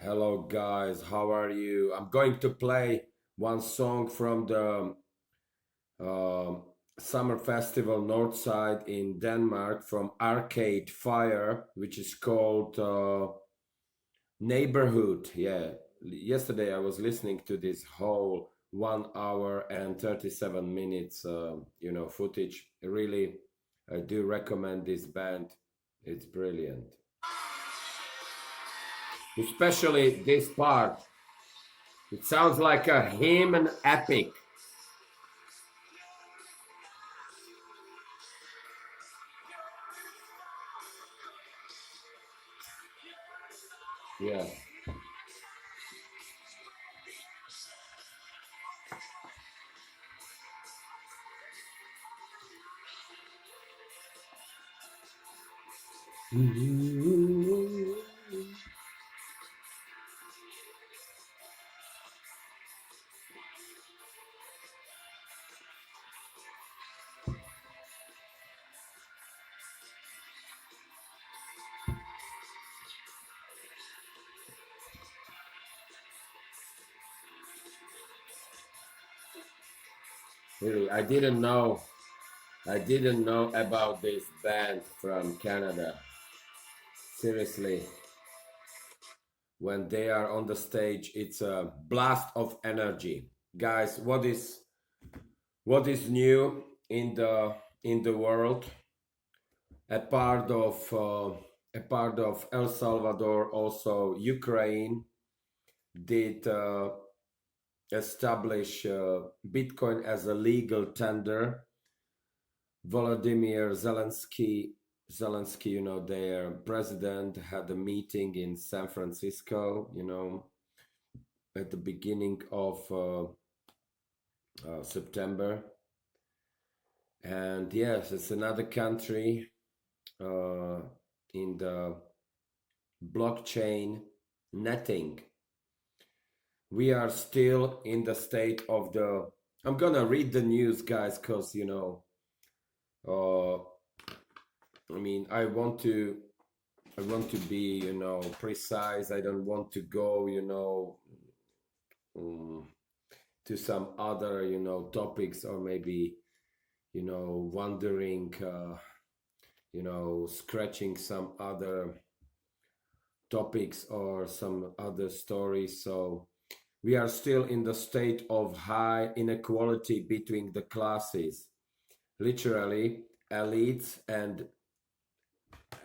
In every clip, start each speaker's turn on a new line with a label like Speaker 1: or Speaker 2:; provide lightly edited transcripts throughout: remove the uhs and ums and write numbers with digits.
Speaker 1: Hello guys, how are you? I'm going to play one song from the uh, Summer Festival Northside in Denmark from Arcade Fire, which is called Neighborhood. Yeah, yesterday I was listening to this whole 1 hour and 37 minutes, footage. Really, I do recommend this band. It's brilliant, especially this part. It sounds like a hymn and epic. Yeah. Really, I didn't know about this band from Canada. Seriously, when they are on the stage, it's a blast of energy. Guys, what is new in the world? A part of El Salvador, also Ukraine did establish Bitcoin as a legal tender. Volodymyr Zelensky, their president had a meeting in San Francisco, at the beginning of September. And yes, it's another country uh, in the blockchain netting. We are still in the state of the. I'm gonna read the news, guys, because uh, I mean, I want to be, precise. I don't want to go, um, to some other, topics, or maybe, wondering, scratching some other topics or some other stories. So we are still in the state of high inequality between the classes, literally elites and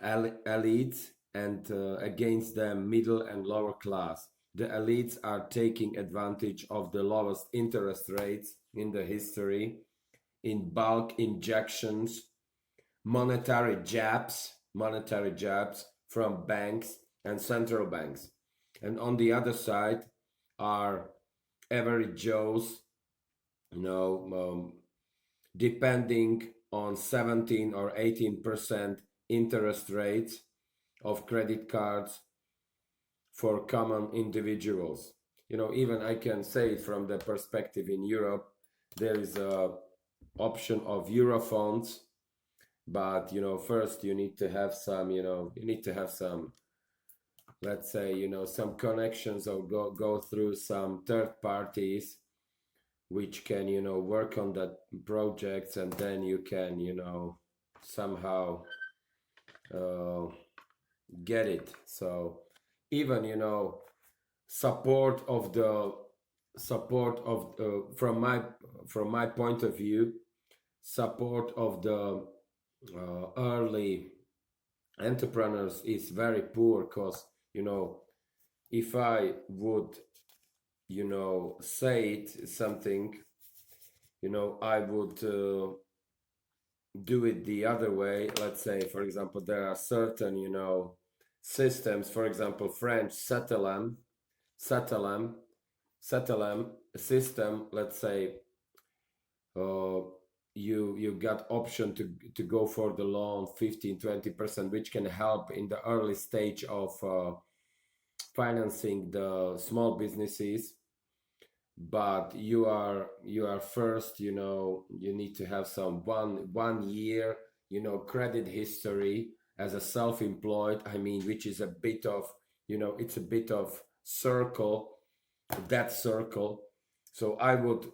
Speaker 1: elites and against the middle and lower class. The elites are taking advantage of the lowest interest rates in the history in bulk injections, monetary jabs from banks and central banks. And on the other side are average Joes, you know, um, depending on 17 or 18% interest rates of credit cards for common individuals. Even I can say it from the perspective in Europe, there is a option of Europhones, but first you need to have some, let's say, some connections, or go through some third parties which can work on that projects, and then you can somehow uh, get it. So even support of the from my point of view, support of the early entrepreneurs is very poor, because if I would say it something, I would do it the other way. Let's say, for example, there are certain systems, for example, French Satelam Satelam system. Let's say uh, you got option to go for the loan 15-20%, which can help in the early stage of financing the small businesses. But you are first, you need to have some one year credit history as a self-employed, I mean, which is a bit of, it's a bit of circle, that circle. So I would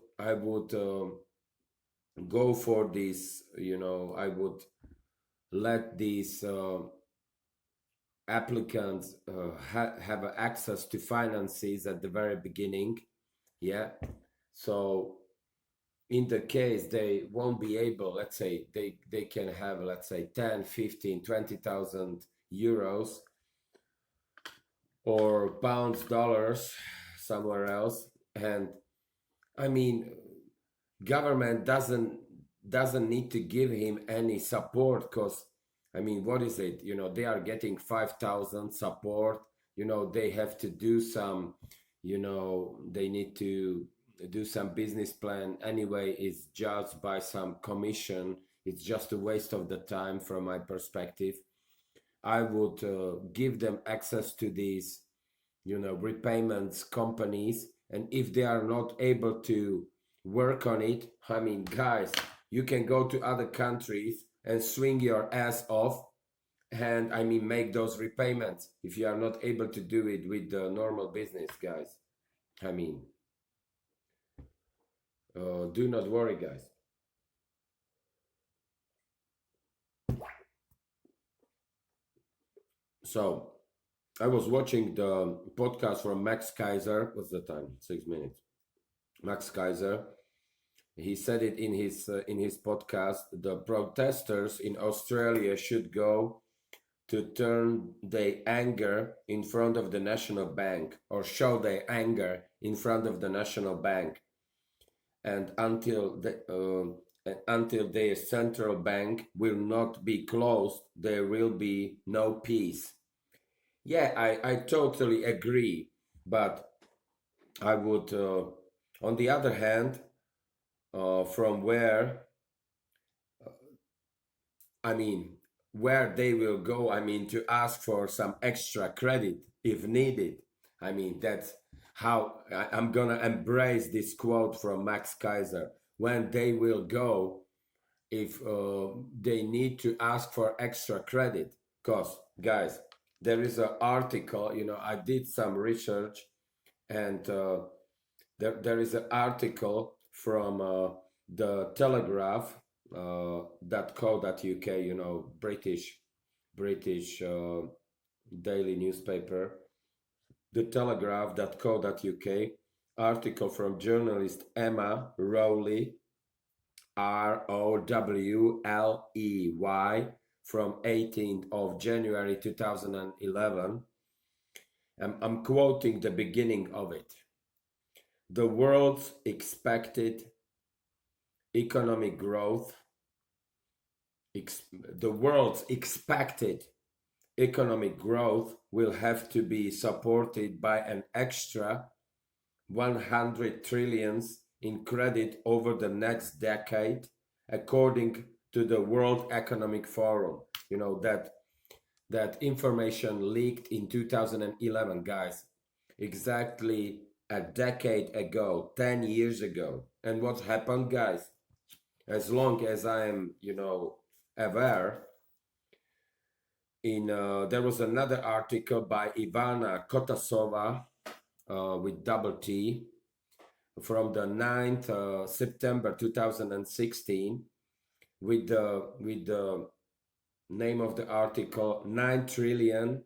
Speaker 1: go for this, I would let these applicants have access to finances at the very beginning. Yeah. So in the case they won't be able, let's say they can have, let's say 10, 15, 20,000 euros or pounds, dollars somewhere else. And I mean, government doesn't need to give him any support, because I mean, what is it? They are getting 5,000 support. They have to do some, they need to do some business plan. Anyway, it's judged by some commission. It's just a waste of the time from my perspective. I would give them access to these, repayments companies. And if they are not able to work on it, I mean, guys, you can go to other countries and swing your ass off and I mean make those repayments if you are not able to do it with the normal business, guys. I mean, do not worry, guys. So I was watching the podcast from Max Kaiser. What's the time? 6 minutes. Max Kaiser. He said it in his podcast. The protesters in Australia should go to turn their anger in front of the National Bank, or show their anger in front of the National Bank, and until their central bank will not be closed, there will be no peace. Yeah, I totally agree, but I would, on the other hand, from where, I mean, where they will go, I mean, to ask for some extra credit if needed. I mean, that's how I'm gonna embrace this quote from Max Kaiser. When they will go, if they need to ask for extra credit. Because, guys, there is an article, I did some research, and there is an article from the Telegraph, .co.uk, British daily newspaper, the Telegraph.co.uk, article from journalist Emma Rowley, Rowley, from 18th of January 2011. I'm quoting the beginning of it. The world's expected economic growth, the world's expected economic growth will have to be supported by an extra 100 trillions in credit over the next decade, according to the World Economic Forum. That information leaked in 2011, guys, exactly a decade ago, 10 years ago. And what happened, guys? As long as I am, aware, there was another article by Ivana Kotasova, with double T, from the 9th September 2016, with the name of the article, 9 trillion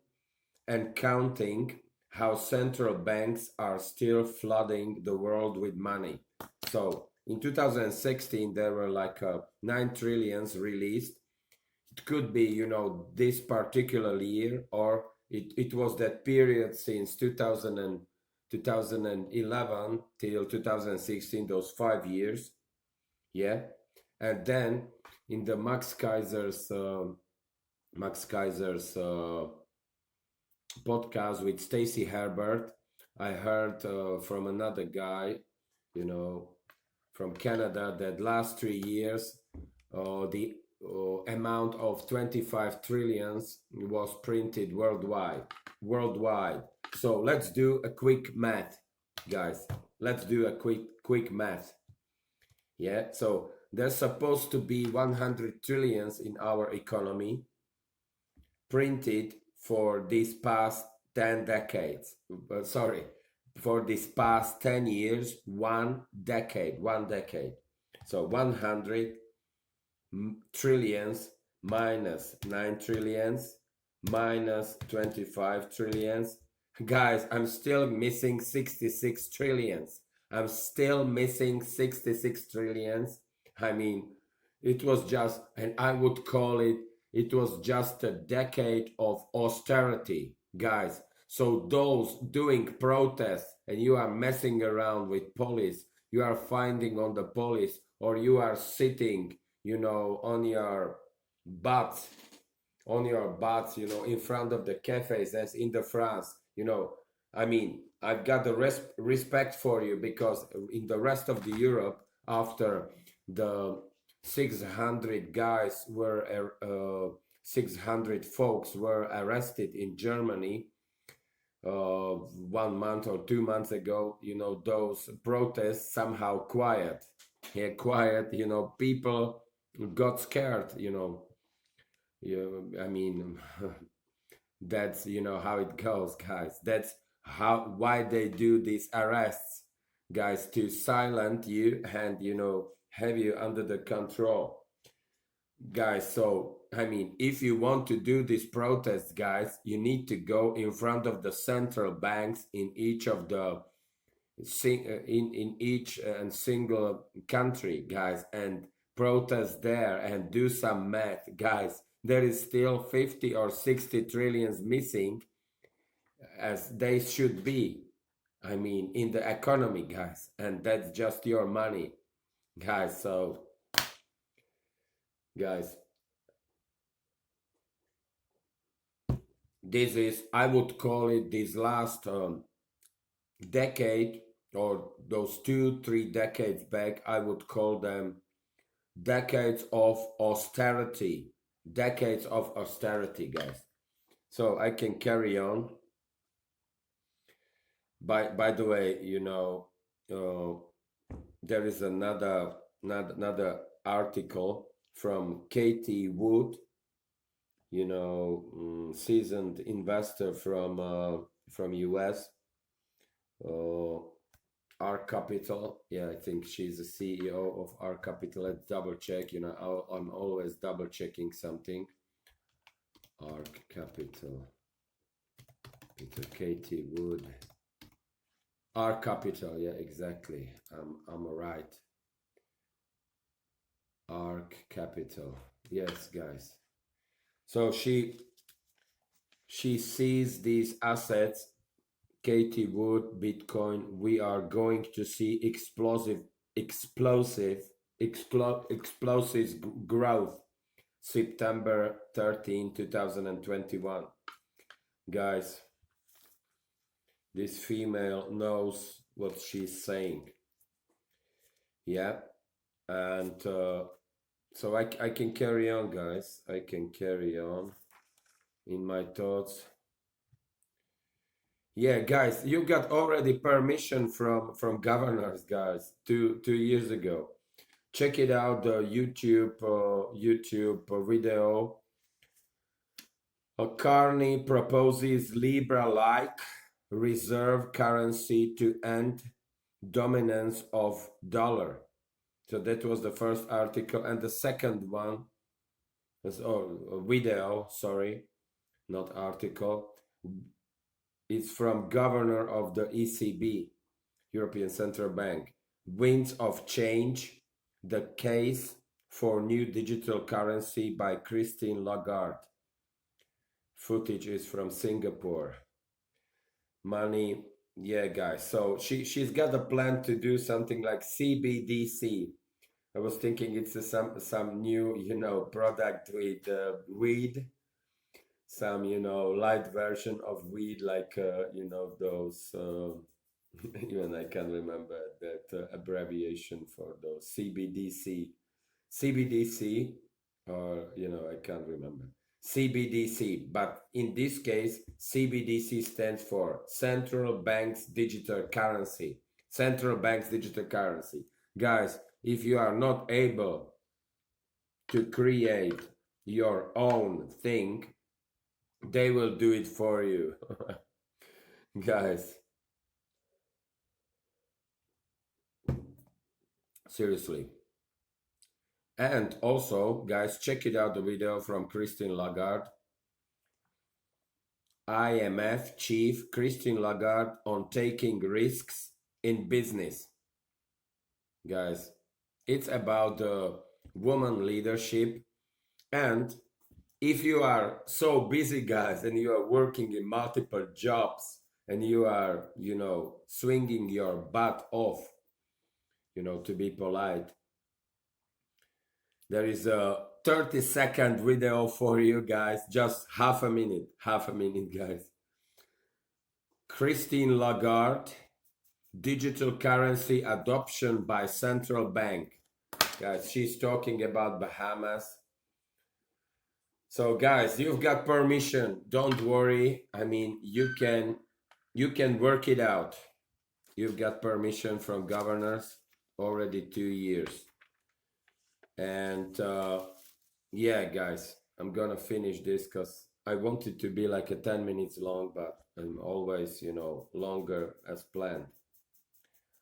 Speaker 1: and counting, how central banks are still flooding the world with money. So in 2016 there were like 9 trillions released. It could be, this particular year, or it was that period since 2011 till 2016, those 5 years. Yeah. And then in the Max Kaiser's podcast with Stacy Herbert, I heard from another guy, from Canada, that last 3 years the amount of 25 trillions was printed worldwide. So let's do a quick math, guys. Let's do a quick math. Yeah, so there's supposed to be 100 trillions in our economy printed for these past 10 decades. Sorry, for this past 10 years, 1 decade, 1 decade. So 100 trillions minus 9 trillions minus 25 trillions. Guys, I'm still missing 66 trillions. I'm still missing 66 trillions. I mean, it was just, and I would call it, it was just a decade of austerity, guys. So those doing protests and you are messing around with police, you are finding on the police, or you are sitting, on your butts, in front of the cafes as in the France, I mean, I've got the respect for you, because in the rest of the Europe, after the 600 guys were 600 folks were arrested in Germany 1 month or 2 months ago, those protests somehow quiet. Yeah, quiet, people got scared, I mean, that's, how it goes, guys. That's why they do these arrests, guys, to silence you and, have you under the control, guys. So, I mean, if you want to do this protest, guys, you need to go in front of the central banks in each of the in each and single country, guys, and protest there and do some math, guys. There is still 50 or 60 trillions missing, as they should be, I mean, in the economy, guys, and that's just your money, guys. So, guys, this is, I would call it, this last decade, or those 2-3 decades back, I would call them decades of austerity. Decades of austerity, guys. So I can carry on. By the way, there is another article from Katie Wood, seasoned investor from US, R Capital. Yeah, I think she's the CEO of R Capital. Let's double check. I'm always double checking something. R Capital. Peter Katie Wood. R Capital. Yeah, exactly. I'm right. Ark Capital. Yes, guys. So she sees these assets. Katie Wood, Bitcoin, we are going to see explosive growth September 13, 2021. Guys, this female knows what she's saying. Yeah, and so I can carry on, guys. I can carry on in my thoughts. Yeah, guys, you got already permission from governors, guys, two years ago. Check it out, the YouTube video. Carney proposes Libra-like reserve currency to end dominance of dollar. So that was the first article, and the second one is video. Sorry, not article. It's from governor of the ECB, European Central Bank. Winds of Change, the case for new digital currency by Christine Lagarde. Footage is from Singapore. Money, yeah, guys. So she's got a plan to do something like CBDC. I was thinking it's some new, product with weed. Some, light version of weed, like, those, even I can't remember that abbreviation for those, CBDC, or, I can't remember. CBDC, but in this case, CBDC stands for Central Bank's Digital Currency. Central Bank's Digital Currency. Guys, if you are not able to create your own thing, they will do it for you. Guys, seriously. And also, guys, check it out the video from Christine Lagarde, IMF chief Christine Lagarde on taking risks in business. Guys, it's about the woman leadership. And if you are so busy, guys, and you are working in multiple jobs and you are, swinging your butt off, to be polite, there is a 30-second video for you guys, just half a minute, guys. Christine Lagarde, digital currency adoption by central bank. Guys, she's talking about Bahamas. So guys, you've got permission. Don't worry. I mean, you can work it out. You've got permission from governors already 2 years. And yeah, guys, I'm gonna finish this because I want it to be like a 10 minutes long, but I'm always, longer as planned.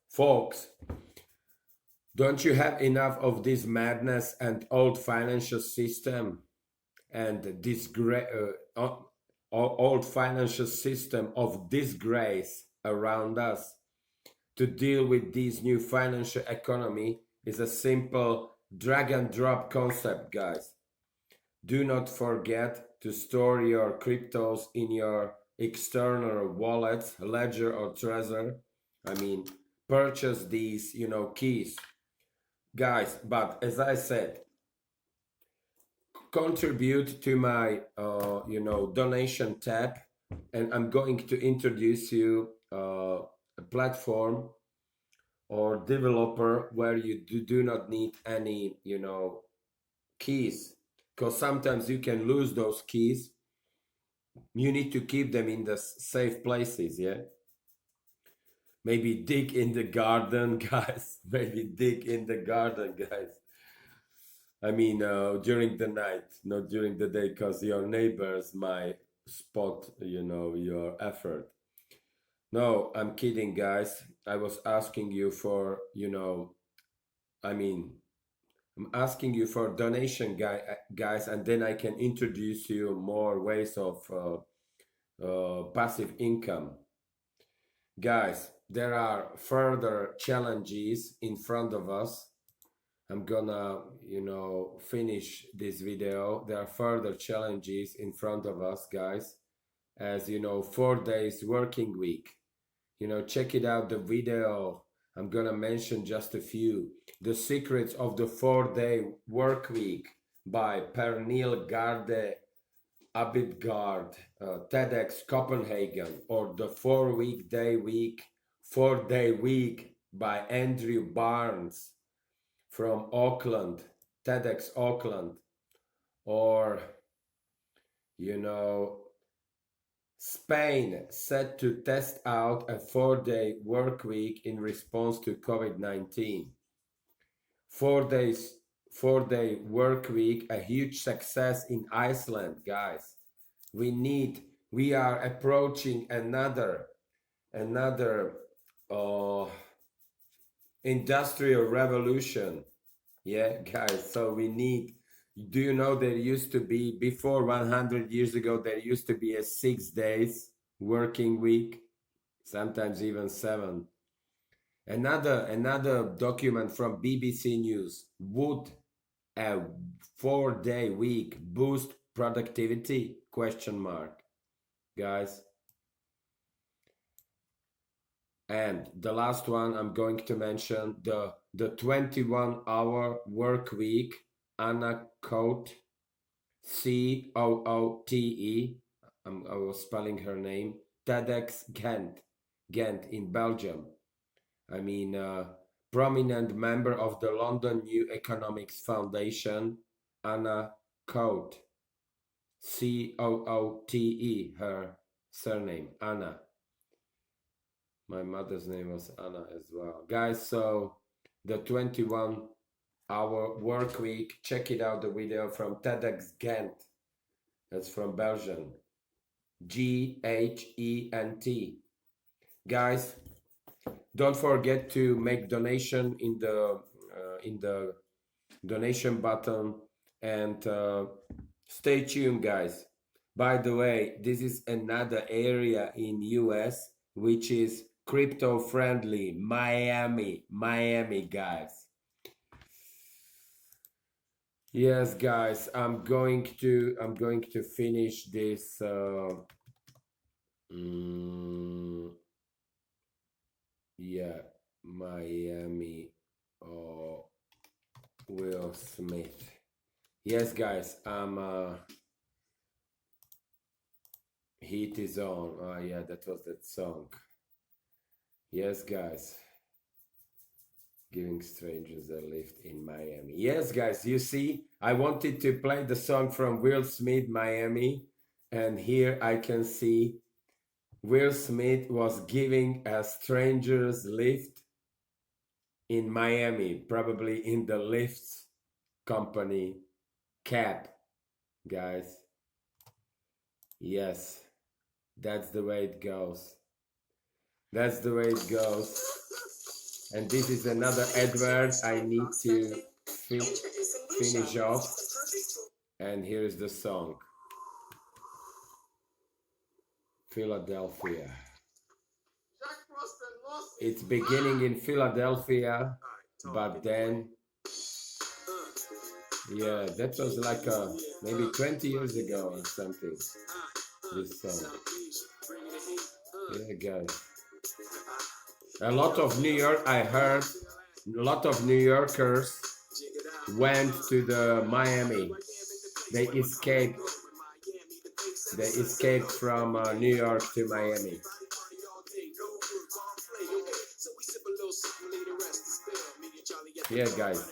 Speaker 1: Folks, don't you have enough of this madness and old financial system and this old financial system of disgrace around us? To deal with this new financial economy is a simple drag and drop concept, guys. Do not forget to store your cryptos in your external wallet, ledger or trezor. I mean, purchase these, keys. Guys, but as I said, contribute to my, donation tab, and I'm going to introduce you a platform or developer where you do not need any, keys, because sometimes you can lose those keys. You need to keep them in the safe places, yeah? Maybe dig in the garden, guys. Maybe dig in the garden, guys. I mean, during the night, not during the day, because your neighbors might spot, your effort. No, I'm kidding, guys. I was asking you for, I'm asking you for donation, guys, and then I can introduce you more ways of passive income. Guys, there are further challenges in front of us. I'm gonna, finish this video. There are further challenges in front of us, guys. As 4 days working week. Check it out, the video. I'm gonna mention just a few. The Secrets of the 4-Day Work Week by Pernille Garde Abildgaard, TEDx Copenhagen, or the 4-Day Week by Andrew Barnes from Auckland, TEDx Auckland, or Spain set to test out a 4-day work week in response to COVID-19. 4-day work week, a huge success in Iceland, guys. We are approaching another industrial revolution. Yeah, guys, so do you know there used to be, before 100 years ago, there used to be a 6 days working week, sometimes even 7. Another document from BBC News: would a 4-day week boost productivity? Question mark, guys. And the last one I'm going to mention, the 21-hour work week, Anna Coote, Coote, I was spelling her name, TEDx Ghent in Belgium. I mean, prominent member of the London New Economics Foundation, Anna Coote, Coote, her surname, Anna. My mother's name was Anna as well. Guys, so the 21-hour work week, check it out, the video from TEDx Ghent. That's from Belgium. Ghent. guys, don't forget to make donation in the donation button, and stay tuned, guys. By the way, this is another area in US which is crypto friendly. Miami, guys. Yes, guys, I'm going to finish this yeah, Miami. Oh, Will Smith. Yes, guys, Heat is on. Oh, yeah, that was that song. Yes, guys. Giving strangers a lift in Miami. Yes, guys, you see, I wanted to play the song from Will Smith, Miami, and here I can see Will Smith was giving a stranger's lift in Miami, probably in the Lyft company cab, guys. Yes, that's the way it goes. That's the way it goes. And this is another advert I need to finish off. And here's the song. Philadelphia. It's beginning in Philadelphia, but then, yeah, that was like maybe 20 years ago or something, this song. Yeah, guys. A lot of New York, I heard, a lot of New Yorkers went to the Miami. They escaped from New York to Miami. Yeah, guys.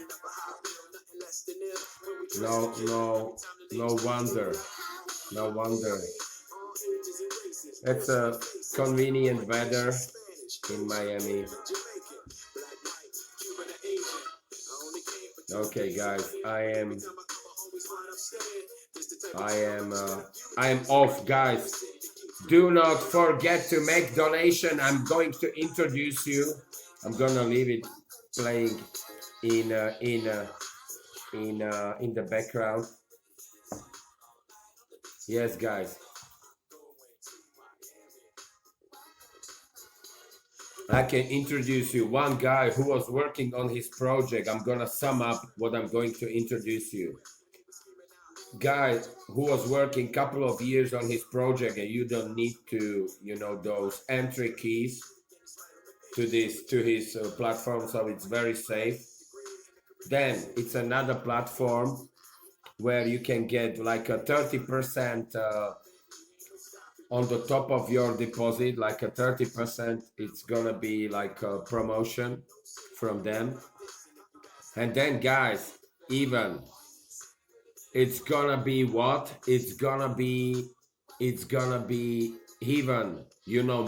Speaker 1: No wonder. No wonder. It's a convenient weather in Miami. Okay, guys, I am off, guys. Do not forget to make donation. I'm going to introduce you. I'm gonna leave it playing in the background. Yes, guys. I can introduce you one guy who was working on his project. I'm gonna sum up what I'm going to introduce you. Guy who was working couple of years on his project, and you don't need to, those entry keys to his platform, so it's very safe. Then it's another platform where you can get like a 30% on the top of your deposit, like a 30%. It's gonna be like a promotion from them. And then, guys, even it's gonna be what? It's gonna be even,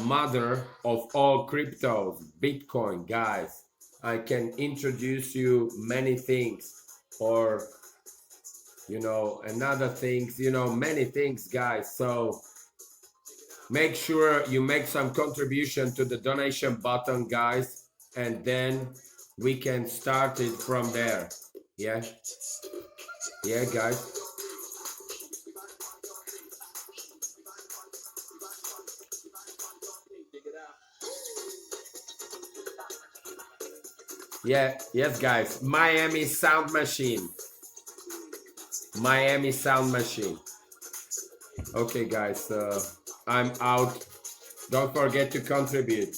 Speaker 1: mother of all cryptos, Bitcoin, guys. I can introduce you many things, or another things, many things, guys. So make sure you make some contribution to the donation button, guys, and then we can start it from there. Yeah, guys. Yes, guys. Miami Sound Machine. Okay, guys, I'm out. Don't forget to contribute.